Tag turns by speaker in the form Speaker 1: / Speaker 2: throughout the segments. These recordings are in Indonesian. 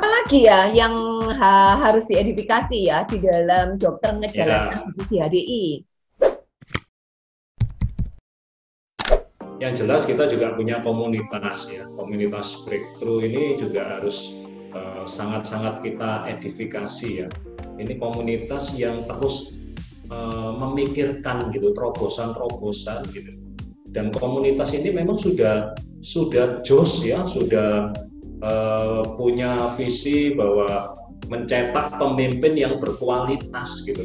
Speaker 1: Apalagi ya yang harus diedifikasi ya di dalam dokter menjalankan bisnis di HDI?
Speaker 2: Yang jelas kita juga punya komunitas ya. Komunitas Breakthrough ini juga harus sangat-sangat kita edifikasi ya. Ini komunitas yang terus memikirkan gitu terobosan-terobosan gitu. Dan komunitas ini memang sudah jos ya, sudah punya visi bahwa mencetak pemimpin yang berkualitas gitu.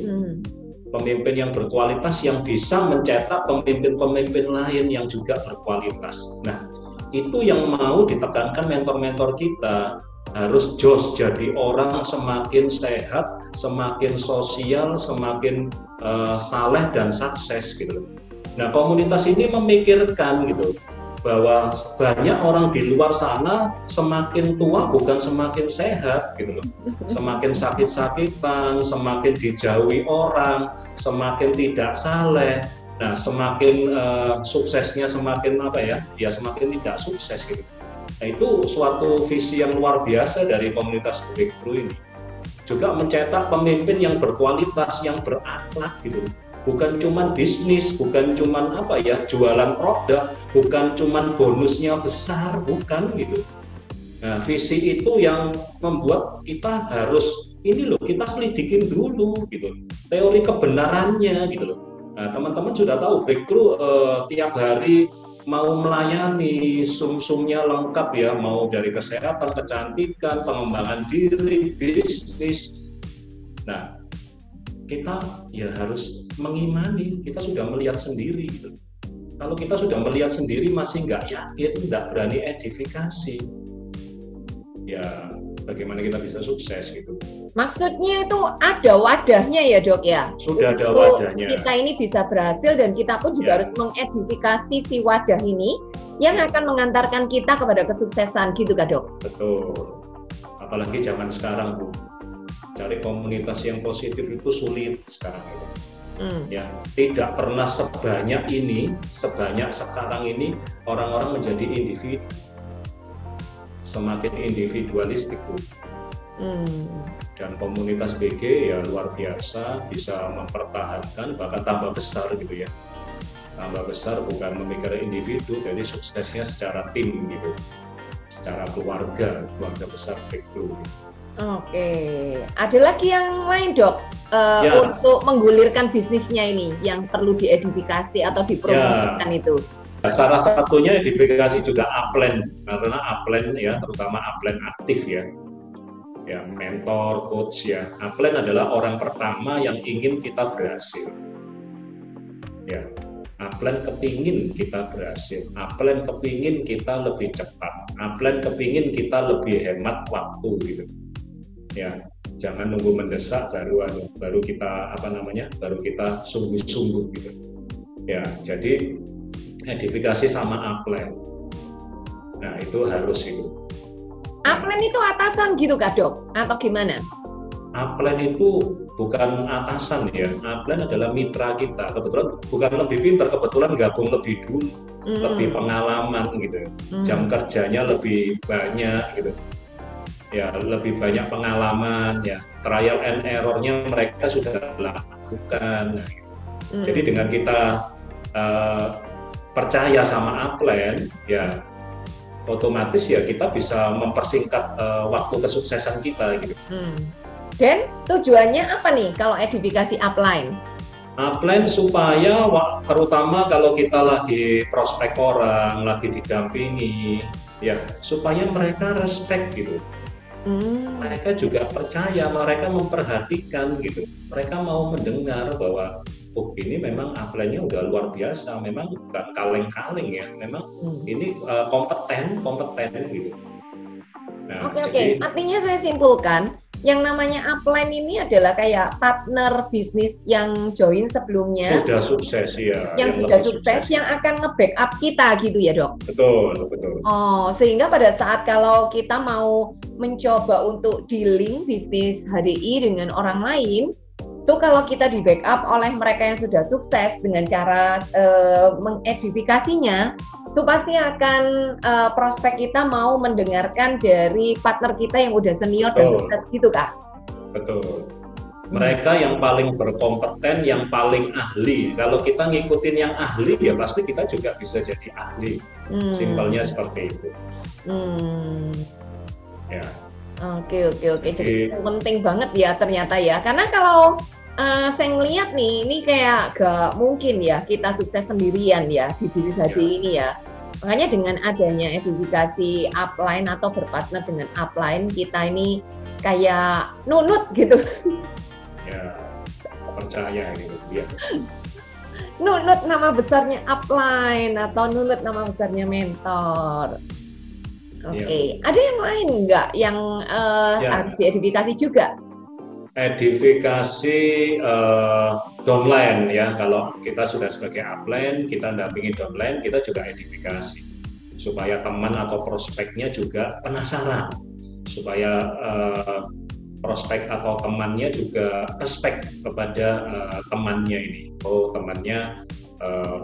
Speaker 2: Pemimpin yang berkualitas yang bisa mencetak pemimpin-pemimpin lain yang juga berkualitas. Nah, itu yang mau ditekankan mentor-mentor kita, harus jos jadi orang semakin sehat, semakin sosial, semakin saleh dan sukses gitu. Nah, komunitas ini memikirkan gitu bahwa banyak orang di luar sana semakin tua bukan semakin sehat gitu loh. Semakin sakit-sakitan, semakin dijauhi orang, semakin tidak saleh. Nah, semakin suksesnya semakin apa ya? Ya semakin tidak sukses gitu. Nah, itu suatu visi yang luar biasa dari komunitas Breakthrough ini. Juga mencetak pemimpin yang berkualitas, yang berakhlak gitu. Bukan cuman bisnis, bukan cuman apa ya, jualan produk, bukan cuman bonusnya besar, bukan gitu. Nah, visi itu yang membuat kita harus ini loh, kita selidikin dulu gitu. Teori kebenarannya gitu loh. Nah, teman-teman sudah tahu Breakthrough tiap hari mau melayani, sum-sumnya lengkap ya, mau dari kesehatan, kecantikan, pengembangan diri, bisnis. Nah, kita ya harus mengimani, kita sudah melihat sendiri gitu. Kalau kita sudah melihat sendiri masih nggak yakin, nggak berani edifikasi, ya bagaimana kita bisa sukses gitu.
Speaker 1: Maksudnya itu ada wadahnya ya dok ya?
Speaker 2: Sudah ada wadahnya.
Speaker 1: Kita ini bisa berhasil dan kita pun juga harus mengedifikasi si wadah ini yang akan mengantarkan kita kepada kesuksesan gitu kan dok?
Speaker 2: Betul, apalagi zaman sekarang Bu. Cari komunitas yang positif itu sulit sekarang itu. Ya, tidak pernah sebanyak ini, sebanyak sekarang ini orang-orang menjadi individu. Semakin individualistik Bu. Dan komunitas BG ya luar biasa, bisa mempertahankan bahkan tambah besar gitu ya. Tambah besar bukan memikirkan individu, jadi suksesnya secara tim gitu. Secara keluarga besar Breakthrough.
Speaker 1: Oke, ada lagi yang lain dok untuk menggulirkan bisnisnya ini yang perlu diedifikasi atau dipromosikan itu?
Speaker 2: Salah satunya edifikasi juga upline, karena upline ya terutama upline aktif ya, mentor, coach ya. Upline adalah orang pertama yang ingin kita berhasil. Ya, upline kepingin kita berhasil, upline kepingin kita lebih cepat, upline kepingin kita lebih hemat waktu gitu. Ya, jangan nunggu mendesak baru kita baru kita sungguh-sungguh gitu. Ya, jadi edifikasi sama upline. Nah, itu harus itu.
Speaker 1: Upline itu atasan gitu kah dok? Atau gimana?
Speaker 2: Upline itu bukan atasan ya. Upline adalah mitra kita. Kebetulan bukan lebih pintar, kebetulan gabung lebih dulu, lebih pengalaman gitu. Jam kerjanya lebih banyak gitu. Ya, lebih banyak pengalaman ya, trial and error-nya mereka sudah lakukan. Nah, gitu. Jadi dengan kita percaya sama upline ya, otomatis ya kita bisa mempersingkat waktu kesuksesan kita gitu.
Speaker 1: Dan tujuannya apa nih kalau edifikasi upline?
Speaker 2: Upline supaya terutama kalau kita lagi prospek orang, lagi didampingi ya, supaya mereka respect gitu. Mereka juga percaya, mereka memperhatikan gitu. Mereka mau mendengar bahwa ini memang upline-nya udah luar biasa, memang bukan kaleng-kaleng ya, memang ini kompeten gitu. Nah,
Speaker 1: Oke. Artinya saya simpulkan, yang namanya upline ini adalah kayak partner bisnis yang join sebelumnya.
Speaker 2: Sudah sukses ya.
Speaker 1: Yang sudah sukses, yang akan nge-backup kita gitu ya dok?
Speaker 2: Betul.
Speaker 1: Oh, sehingga pada saat kalau kita mau mencoba untuk dealing bisnis HDI dengan orang lain, Itu kalau kita di backup oleh mereka yang sudah sukses dengan cara mengedifikasinya, itu pasti akan prospek kita mau mendengarkan dari partner kita yang udah senior dan sukses gitu, Kak.
Speaker 2: Betul. Mereka yang paling berkompeten, yang paling ahli. Kalau kita ngikutin yang ahli, ya pasti kita juga bisa jadi ahli. Simpelnya seperti itu. Ya.
Speaker 1: Oke. Jadi penting banget ya ternyata ya. Karena kalau saya ngeliat nih, ini kayak gak mungkin ya kita sukses sendirian ya di bisnis HD ini ya. Makanya dengan adanya edifikasi upline atau berpartner dengan upline, kita ini kayak nunut gitu.
Speaker 2: Ya, percaya gitu ya.
Speaker 1: Nunut nama besarnya upline atau nunut nama besarnya mentor. Oke. Ada yang lain nggak yang harus diedifikasi juga?
Speaker 2: Edifikasi downline ya, kalau kita sudah sebagai upline, kita dampingi downline, kita juga edifikasi supaya teman atau prospeknya juga penasaran, supaya prospek atau temannya juga respect kepada temannya ini.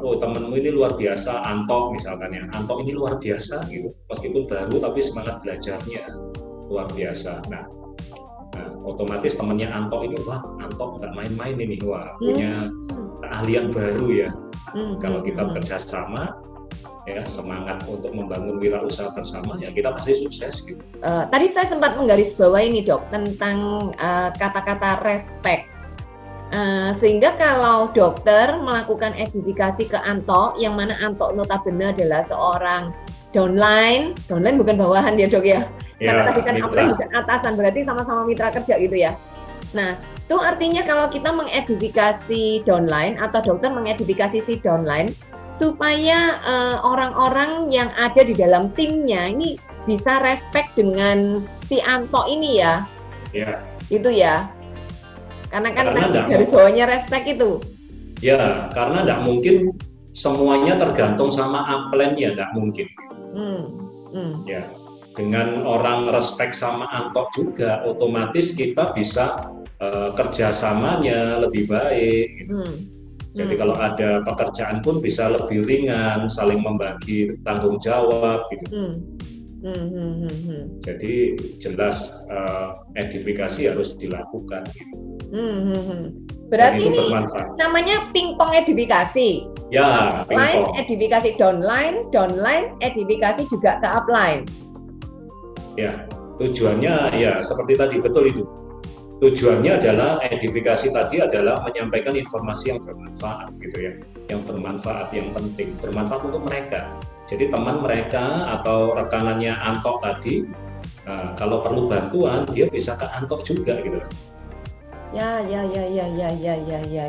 Speaker 2: Temanmu ini luar biasa, Anto misalkan ya, Anto ini luar biasa gitu, meskipun baru tapi semangat belajarnya luar biasa. Nah, otomatis temannya Anto ini, wah Anto nggak main-main ini, wah punya keahlian baru ya. Kalau kita bekerja sama, ya semangat untuk membangun wirausaha bersama, ya kita pasti sukses gitu.
Speaker 1: Tadi saya sempat menggarisbawahi ini Dok tentang kata-kata respect. Sehingga kalau dokter melakukan edifikasi ke Anto, yang mana Anto notabene adalah seorang downline bukan bawahan ya Dok ya. Karena tadi kan upline bukan atasan, berarti sama-sama mitra kerja gitu ya. Nah, itu artinya kalau kita mengedifikasi downline atau dokter mengedifikasi si downline supaya orang-orang yang ada di dalam timnya ini bisa respect dengan si Anto ini ya. Iya. Itu ya. Karena tadi garis bawahnya respect itu.
Speaker 2: Ya, karena nggak mungkin semuanya tergantung sama upline-nya, nggak mungkin. Ya. Dengan orang respect sama Anto juga, otomatis kita bisa kerjasamanya lebih baik. Gitu. Jadi kalau ada pekerjaan pun bisa lebih ringan, saling membagi tanggung jawab. Gitu. Jadi jelas edifikasi harus dilakukan. Gitu.
Speaker 1: Berarti ini namanya pingpong edifikasi.
Speaker 2: Ya,
Speaker 1: upline edifikasi downline edifikasi juga ke upline.
Speaker 2: Ya, tujuannya ya seperti tadi, betul itu. Tujuannya adalah edifikasi tadi adalah menyampaikan informasi yang bermanfaat gitu ya, yang bermanfaat, yang penting, bermanfaat untuk mereka. Jadi teman mereka atau rekanannya Anto tadi, kalau perlu bantuan dia bisa ke Anto juga gitu.
Speaker 1: Ya.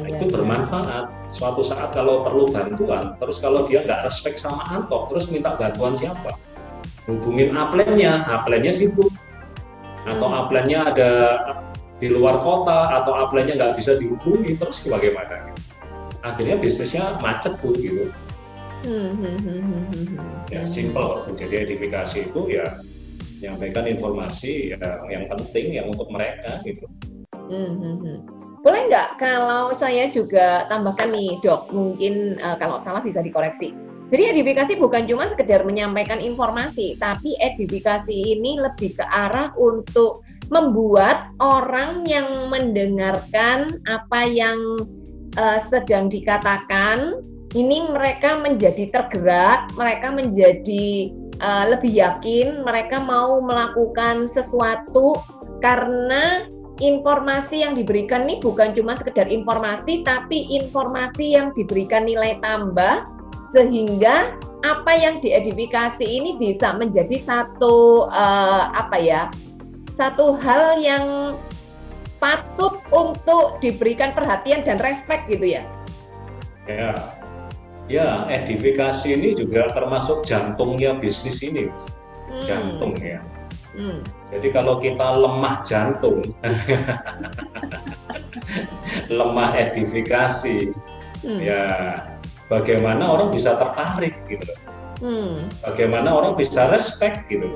Speaker 2: Itu bermanfaat. Suatu saat kalau perlu bantuan, terus kalau dia nggak respect sama Anto, terus minta bantuan siapa? Hubungin upline-nya sibuk, atau upline-nya ada di luar kota, atau upline-nya nggak bisa dihubungi, terus bagaimana? Akhirnya bisnisnya macet tuh gitu. Ya simple. Jadi edifikasi itu ya menyampaikan informasi yang penting yang untuk mereka gitu.
Speaker 1: Boleh nggak kalau saya juga tambahkan nih Dok, mungkin kalau salah bisa dikoreksi. Jadi edifikasi bukan cuma sekedar menyampaikan informasi, tapi edifikasi ini lebih ke arah untuk membuat orang yang mendengarkan apa yang sedang dikatakan, ini mereka menjadi tergerak, mereka menjadi lebih yakin, mereka mau melakukan sesuatu karena informasi yang diberikan ini bukan cuma sekedar informasi, tapi informasi yang diberikan nilai tambah, sehingga apa yang diedifikasi ini bisa menjadi satu satu hal yang patut untuk diberikan perhatian dan respect gitu ya.
Speaker 2: Ya, edifikasi ini juga termasuk jantungnya bisnis ini, jantung ya. Jadi kalau kita lemah jantung, lemah edifikasi, ya bagaimana orang bisa tertarik gitu, bagaimana orang bisa respect gitu.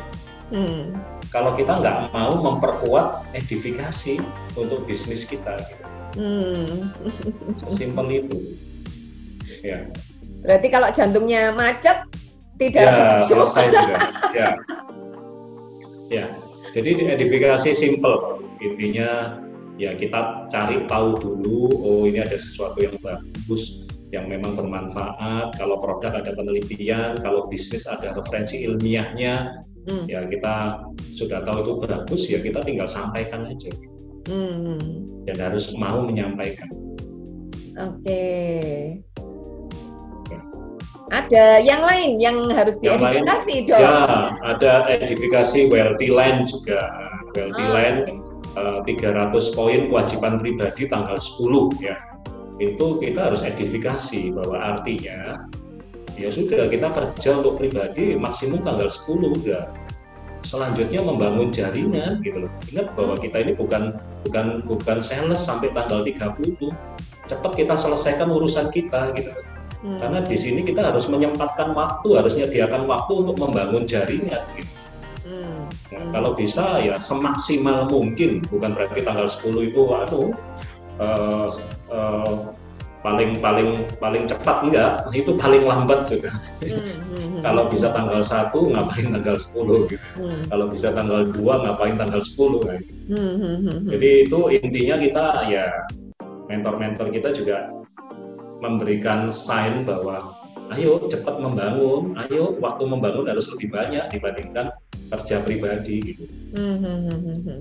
Speaker 2: Kalau kita nggak mau memperkuat edifikasi untuk bisnis kita, gitu. Simpel itu. Ya.
Speaker 1: Berarti kalau jantungnya macet tidak
Speaker 2: ya selesai sudah. Ya. Jadi edifikasi simple. Intinya ya kita cari tahu dulu, oh ini ada sesuatu yang bagus, yang memang bermanfaat. Kalau produk ada penelitian, kalau bisnis ada referensi ilmiahnya, ya kita sudah tahu itu bagus, ya kita tinggal sampaikan aja. Dan harus mau menyampaikan.
Speaker 1: Oke. Ada yang lain yang harus diedifikasi dong?
Speaker 2: Ya, ada edifikasi wealthy land juga. Wealthy land 300 poin kewajiban pribadi tanggal 10 ya. Itu kita harus edifikasi bahwa artinya ya sudah kita kerja untuk pribadi maksimum tanggal 10 udah. Selanjutnya membangun jaringan gitu loh. Ingat bahwa kita ini bukan sales sampai tanggal 30. Cepat kita selesaikan urusan kita gitu. Karena di sini kita harus menyempatkan waktu, harus menyediakan waktu untuk membangun jaringan gitu. Nah, kalau bisa ya semaksimal mungkin, bukan berarti tanggal 10 itu paling cepat, enggak, itu paling lambat sudah. Kalau bisa tanggal 1 ngapain tanggal 10 gitu. Kalau bisa tanggal 2 ngapain tanggal 10 kan. Jadi itu intinya kita ya mentor-mentor kita juga memberikan sign bahwa ayo cepat membangun, ayo waktu membangun harus lebih banyak dibandingkan kerja pribadi gitu.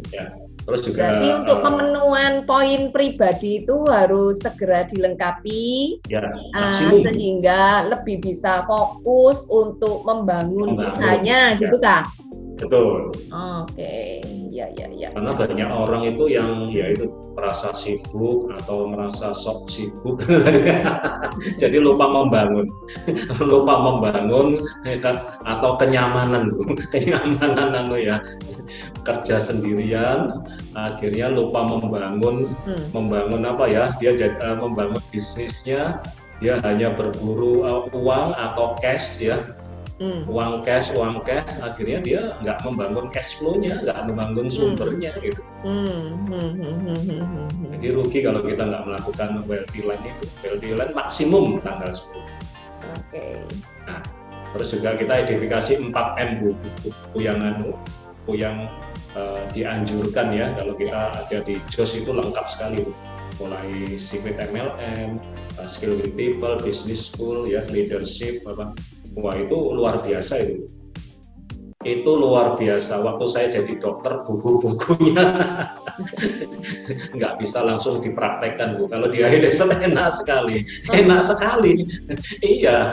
Speaker 2: Ya, terus juga
Speaker 1: berarti untuk pemenuhan poin pribadi itu harus segera dilengkapi,
Speaker 2: ya,
Speaker 1: sehingga lebih bisa fokus untuk membangun usahanya gitu Kak?
Speaker 2: Betul.
Speaker 1: Oke. Ya.
Speaker 2: Karena banyak orang itu yang ya itu merasa sibuk atau merasa sok sibuk, jadi lupa membangun atau kenyamanan ya kerja sendirian, akhirnya lupa membangun apa ya, dia membangun bisnisnya, dia hanya berburu uang atau cash ya. Uang cash, akhirnya dia nggak membangun cash flow-nya, nggak membangun sumbernya gitu. Jadi rugi kalau kita nggak melakukan wealthy land itu. Wealthy land maksimum tanggal 10.
Speaker 1: Oke.
Speaker 2: Nah, terus juga kita edifikasi 4M buku yang dianjurkan ya, kalau kita ada di JOS itu lengkap sekali tuh. Mulai Secret MLM, Skill with People, Business School ya, leadership apa. Wah itu luar biasa itu. Itu luar biasa. Waktu saya jadi dokter, buku-bukunya nggak bisa langsung dipraktekkan Bu. Kalau di IDESET enak sekali. Iya,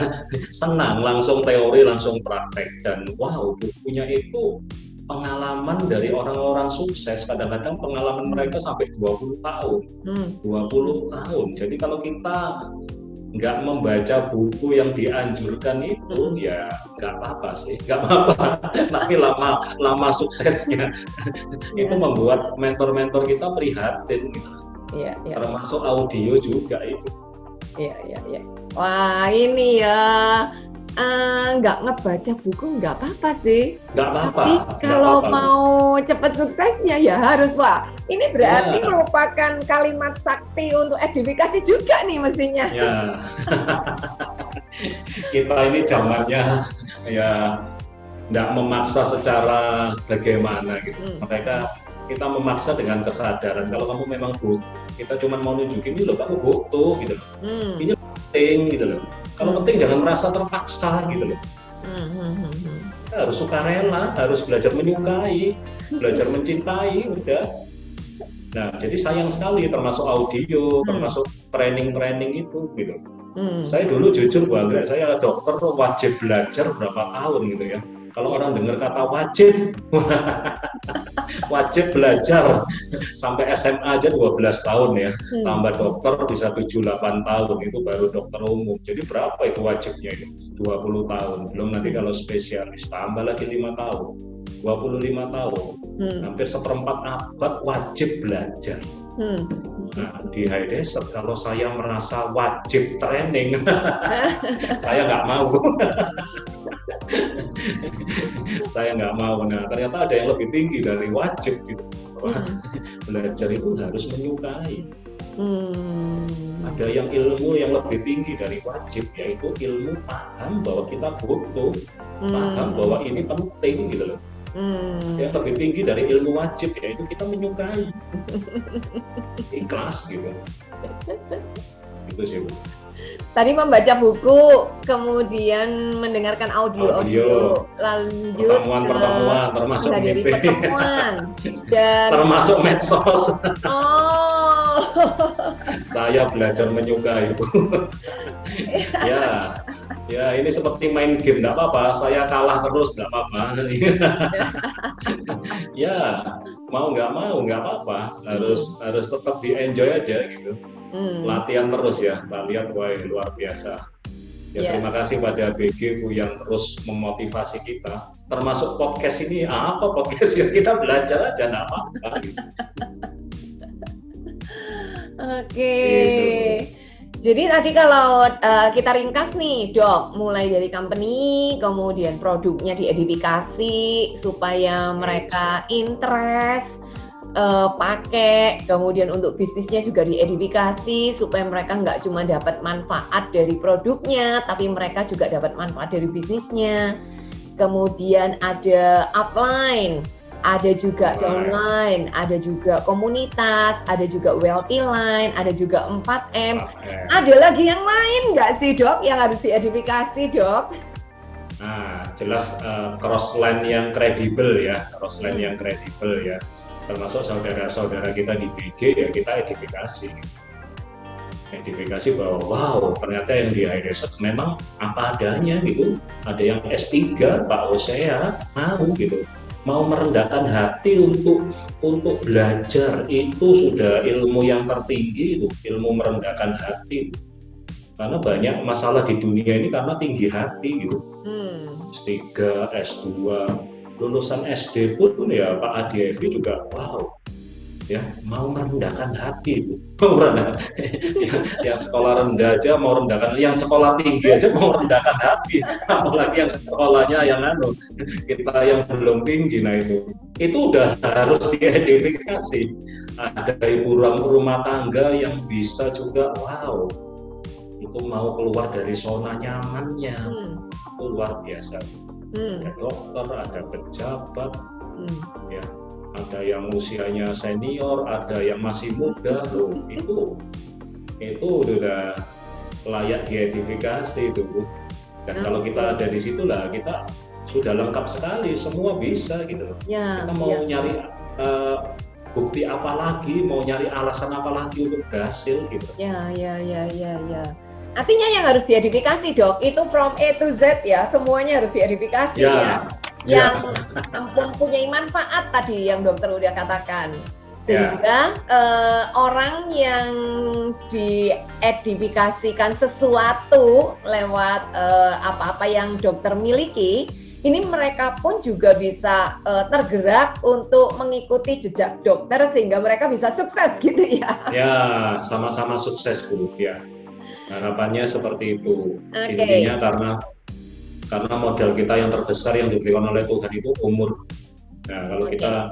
Speaker 2: senang langsung teori langsung praktek, dan wow bukunya itu pengalaman dari orang-orang sukses. Kadang-kadang pengalaman mereka sampai 20 tahun. 20 tahun. Jadi kalau kita nggak membaca buku yang dianjurkan itu ya nggak apa-apa sih, tapi lama suksesnya itu membuat mentor-mentor kita prihatin gitu. Termasuk audio juga itu.
Speaker 1: Iya. Wah ini ya nggak ngebaca buku nggak apa-apa sih.
Speaker 2: Nggak apa-apa.
Speaker 1: Tapi kalau mau cepat suksesnya ya harus lah. Ini berarti merupakan kalimat sakti untuk edifikasi juga nih mestinya.
Speaker 2: Ya. Kita ini zamannya ya nggak memaksa secara bagaimana gitu. Kita memaksa dengan kesadaran. Kalau kamu memang butuh, kita cuma mau nunjukin ini loh kamu butuh gitu loh. Ini penting gitu loh. Kalau penting jangan merasa terpaksa gitu loh. Kita harus sukarela, harus belajar menyukai, belajar mencintai, udah. Nah, jadi sayang sekali termasuk audio, termasuk training itu gitu. Saya dulu jujur Bu Anggrek, saya dokter wajib belajar berapa tahun gitu ya. Kalau orang dengar kata wajib belajar sampai SMA aja 12 tahun ya. Tambah dokter bisa 7-8 tahun, itu baru dokter umum. Jadi berapa itu wajibnya itu? 20 tahun. Belum nanti kalau spesialis tambah lagi 5 tahun. 25 tahun. Hampir seperempat abad wajib belajar. Nah, di IDESET kalau saya merasa wajib training, saya nggak mau. Saya nggak mau. Nah, ternyata ada yang lebih tinggi dari wajib gitu. Belajar itu harus menyukai. Ada yang ilmu yang lebih tinggi dari wajib, yaitu ilmu paham bahwa kita butuh, paham bahwa ini penting gitu loh. Yang lebih tinggi dari ilmu wajib, yaitu kita menyukai, ikhlas gitu. Itu sih Bu.
Speaker 1: Tadi membaca buku, kemudian mendengarkan audio, lanjut
Speaker 2: pertemuan, termasuk
Speaker 1: pertemuan, dan
Speaker 2: termasuk medsos.
Speaker 1: Oh,
Speaker 2: saya belajar menyukai Bu. Ya ini seperti main game, nggak apa-apa. Saya kalah terus, nggak apa-apa. Ya mau nggak apa-apa. Harus tetap di enjoy aja gitu. Latihan terus ya, kita lihat wah luar biasa. Terima kasih pada BG Bu yang terus memotivasi kita. Termasuk podcast ini, apa podcast ya, kita belajar aja, nggak apa-apa. Gitu.
Speaker 1: Oke. Jadi tadi kalau kita ringkas nih Dok, mulai dari company, kemudian produknya diedifikasi supaya mereka interest, pakai, kemudian untuk bisnisnya juga diedifikasi supaya mereka nggak cuma dapat manfaat dari produknya, tapi mereka juga dapat manfaat dari bisnisnya. Kemudian ada upline, ada juga downline, ada juga komunitas, ada juga wealthy line, ada juga 4M. Ada lagi yang lain nggak sih Dok yang harus diedifikasi Dok?
Speaker 2: Nah, jelas crossline yang kredibel ya, crossline yang kredibel ya. Termasuk saudara-saudara kita di BG ya kita edifikasi bahwa wow ternyata yang di IRESET memang apa adanya gitu. Ada yang S3 Pak Hosea mau merendahkan hati untuk belajar, itu sudah ilmu yang tertinggi itu, ilmu merendahkan hati itu. Karena banyak masalah di dunia ini karena tinggi hati gitu. S3, S2, lulusan SD pun ya Pak Adi Evi juga wow ya mau merendahkan hati Bu. Yang sekolah rendah aja mau rendahkan, yang sekolah tinggi aja mau rendahkan hati, apalagi yang sekolahnya yang kita yang belum tinggi. Nah itu udah harus diedifikasi. Ada ibu rumah tangga yang bisa juga wow itu mau keluar dari zona nyamannya, itu luar biasa. Ada dokter, ada pejabat, ya, ada yang usianya senior, ada yang masih muda, itu udah layak diedifikasi itu. Dan kalau kita ada di situ lah, kita sudah lengkap sekali, semua bisa gitu. Kita mau nyari bukti apa lagi, mau nyari alasan apa lagi untuk berhasil gitu.
Speaker 1: Ya. Artinya yang harus diedifikasi Dok, itu from A to Z ya, semuanya harus diedifikasi ya. Yang mempunyai manfaat tadi yang dokter udah katakan. Sehingga orang yang diedifikasikan sesuatu lewat apa-apa yang dokter miliki, ini mereka pun juga bisa tergerak untuk mengikuti jejak dokter sehingga mereka bisa sukses gitu ya.
Speaker 2: Ya, sama-sama sukses Bu ya. Harapannya seperti itu. Intinya karena modal kita yang terbesar yang diberikan oleh Tuhan itu umur. Nah kalau kita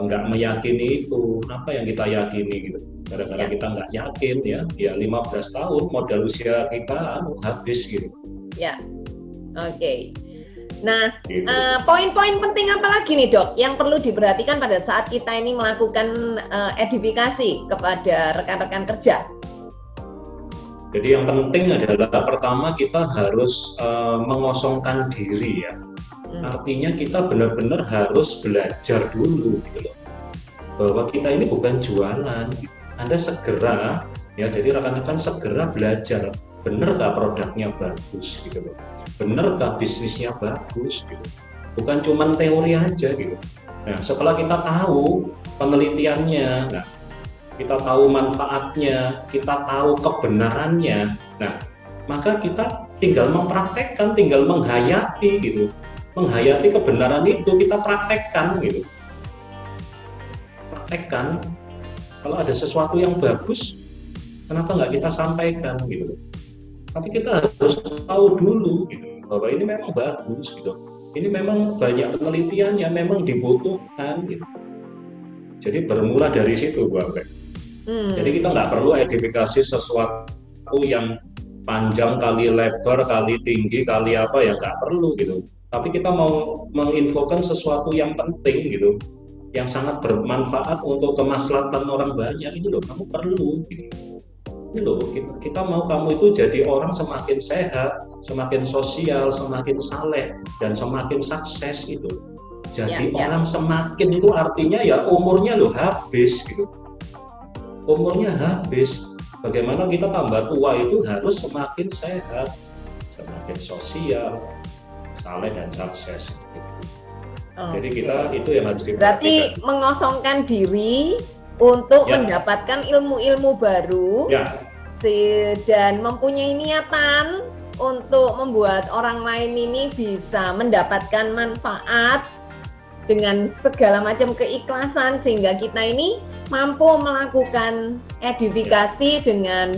Speaker 2: nggak meyakini itu, apa yang kita yakini gitu. Gara-gara kita nggak yakin ya 15 tahun modal usia kita habis gitu.
Speaker 1: Ya, oke. Nah, poin-poin penting apa lagi nih Dok yang perlu diperhatikan pada saat kita ini melakukan edifikasi kepada rekan-rekan kerja?
Speaker 2: Jadi yang penting adalah pertama kita harus mengosongkan diri ya. Artinya kita benar-benar harus belajar dulu gitu loh. Bahwa kita ini bukan jualan. Anda segera ya, jadi rekan-rekan segera belajar. Benarkah produknya bagus gitu loh. Benarkah bisnisnya bagus gitu. Bukan cuma teori aja gitu. Nah, setelah kita tahu penelitiannya, kita tahu manfaatnya, kita tahu kebenarannya. Nah, maka kita tinggal mempraktekkan, tinggal menghayati gitu. Menghayati kebenaran itu kita praktekkan gitu. Praktekkan. Kalau ada sesuatu yang bagus, kenapa nggak kita sampaikan gitu. Tapi kita harus tahu dulu gitu, bahwa ini memang bagus gitu. Ini memang banyak penelitiannya, memang dibutuhkan gitu. Jadi bermula dari situ Bu Ambek. Jadi kita nggak perlu edifikasi sesuatu yang panjang kali lebar kali tinggi kali apa ya, nggak perlu gitu. Tapi kita mau menginfokan sesuatu yang penting gitu, yang sangat bermanfaat untuk kemaslahatan orang banyak, itu loh kamu perlu gitu. Ini loh, kita mau kamu itu jadi orang semakin sehat, semakin sosial, semakin saleh, dan semakin sukses gitu. Jadi orang semakin itu artinya ya umurnya loh habis gitu. Umurnya habis. Bagaimana kita tambah tua itu harus semakin sehat, semakin sosial, saleh dan sukses. Gitu. Jadi kita itu yang harus diperhatikan.
Speaker 1: Berarti mengosongkan diri untuk mendapatkan ilmu-ilmu baru dan mempunyai niatan untuk membuat orang lain ini bisa mendapatkan manfaat dengan segala macam keikhlasan, sehingga kita ini mampu melakukan edifikasi dengan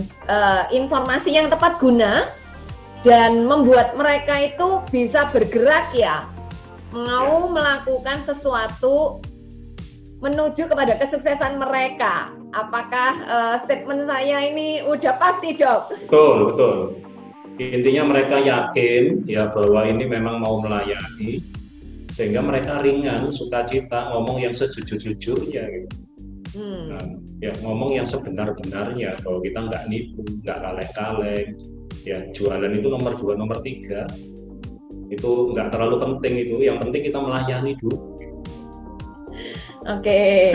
Speaker 1: informasi yang tepat guna dan membuat mereka itu bisa bergerak mau melakukan sesuatu menuju kepada kesuksesan mereka. Apakah statement saya ini udah pasti, Dok?
Speaker 2: Betul, betul. Intinya mereka yakin ya bahwa ini memang mau melayani, sehingga mereka ringan, sukacita, ngomong yang sejujur-jujurnya gitu. Nah, ya ngomong yang sebenar-benarnya, bahwa kita nggak nipu, nggak kaleng-kaleng. Ya jualan itu nomor 2, nomor 3 itu nggak terlalu penting itu. Yang penting kita melayani dulu.
Speaker 1: Oke.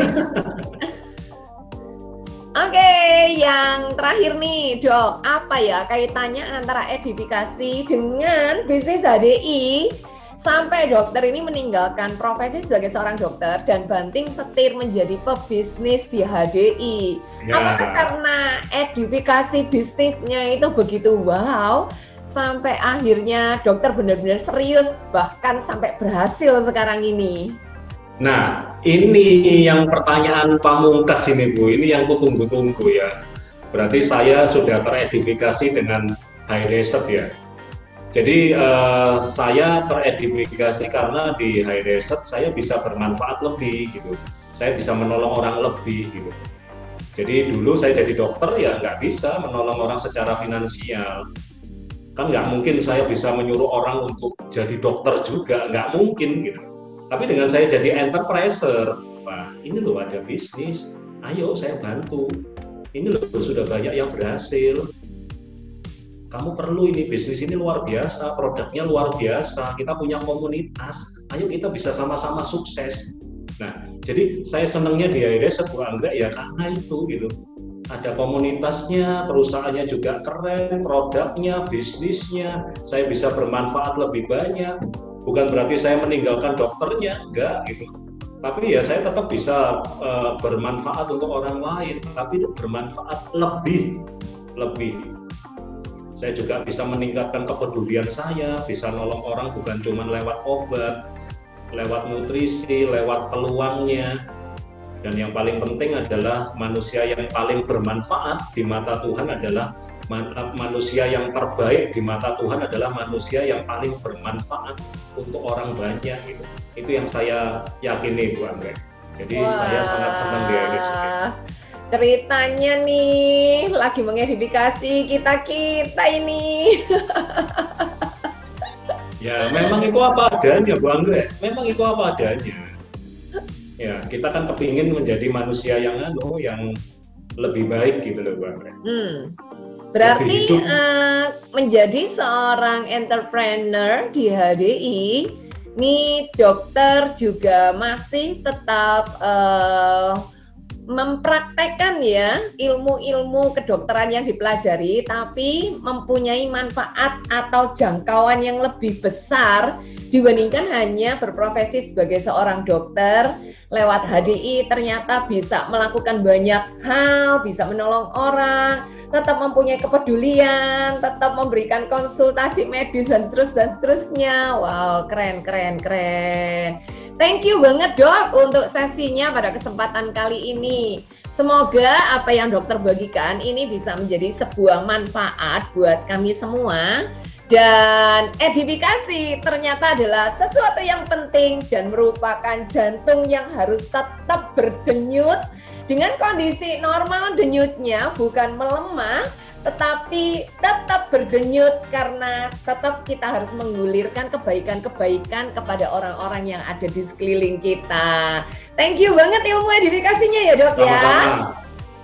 Speaker 1: Oke, yang terakhir nih, Dok, apa ya kaitannya antara edifikasi dengan bisnis HDI sampai dokter ini meninggalkan profesi sebagai seorang dokter dan banting setir menjadi pebisnis di HDI? Apakah karena edifikasi bisnisnya itu begitu wow, sampai akhirnya dokter benar-benar serius, bahkan sampai berhasil sekarang ini?
Speaker 2: Nah, ini yang pertanyaan pamungkas ini Bu, ini yang kutunggu-tunggu ya. Berarti saya sudah teredifikasi dengan high reset ya. Jadi saya teredifikasi karena di high reset saya bisa bermanfaat lebih gitu. Saya bisa menolong orang lebih gitu. Jadi dulu saya jadi dokter ya nggak bisa menolong orang secara finansial. Kan nggak mungkin saya bisa menyuruh orang untuk jadi dokter juga, nggak mungkin gitu. Tapi dengan saya jadi enterpriser, wah ini loh ada bisnis, ayo saya bantu. Ini loh sudah banyak yang berhasil. Kamu perlu ini, bisnis ini luar biasa, produknya luar biasa, kita punya komunitas, ayo kita bisa sama-sama sukses. Nah, jadi saya senangnya di HighReset Bu Anggrek ya karena itu gitu. Ada komunitasnya, perusahaannya juga keren, produknya, bisnisnya, saya bisa bermanfaat lebih banyak. Bukan berarti saya meninggalkan dokternya, enggak gitu. Tapi ya saya tetap bisa bermanfaat untuk orang lain, tapi bermanfaat lebih. Saya juga bisa meningkatkan kepedulian saya, bisa nolong orang bukan cuma lewat obat, lewat nutrisi, lewat peluangnya. Dan yang paling penting adalah manusia yang paling bermanfaat di mata Tuhan adalah manusia yang terbaik di mata Tuhan adalah manusia yang paling bermanfaat untuk orang banyak gitu. Itu yang saya yakini Bu Anggrek. Jadi saya sangat senang di HighReset.
Speaker 1: Ceritanya nih lagi mengedifikasi kita ini.
Speaker 2: Ya memang itu apa adanya Bu Anggrek. Memang itu apa adanya. Ya kita kan kepingin menjadi manusia yang lebih baik gitu loh Bu Anggrek.
Speaker 1: Berarti menjadi seorang entrepreneur di HDI, nih dokter juga masih tetap mempraktekkan ya ilmu-ilmu kedokteran yang dipelajari, tapi mempunyai manfaat atau jangkauan yang lebih besar dibandingkan hanya berprofesi sebagai seorang dokter. Lewat HDI ternyata bisa melakukan banyak hal, bisa menolong orang, tetap mempunyai kepedulian, tetap memberikan konsultasi medis dan seterusnya. Wow, keren. Thank you banget Dok untuk sesinya pada kesempatan kali ini. Semoga apa yang dokter bagikan ini bisa menjadi sebuah manfaat buat kami semua. Dan edifikasi ternyata adalah sesuatu yang penting dan merupakan jantung yang harus tetap berdenyut Dengan kondisi normal denyutnya bukan melemah, tetapi tetap berdenyut karena tetap kita harus menggulirkan kebaikan-kebaikan kepada orang-orang yang ada di sekeliling kita. Thank you banget ilmu edifikasinya ya Dok.
Speaker 2: Sama-sama.
Speaker 1: Ya.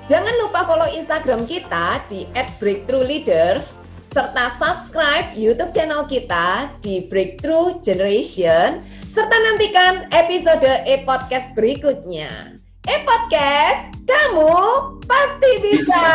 Speaker 1: Jangan lupa follow Instagram kita di @breakthroughleaders serta subscribe YouTube channel kita di Breakthrough Generation serta nantikan episode e-podcast berikutnya. E-podcast, kamu pasti bisa.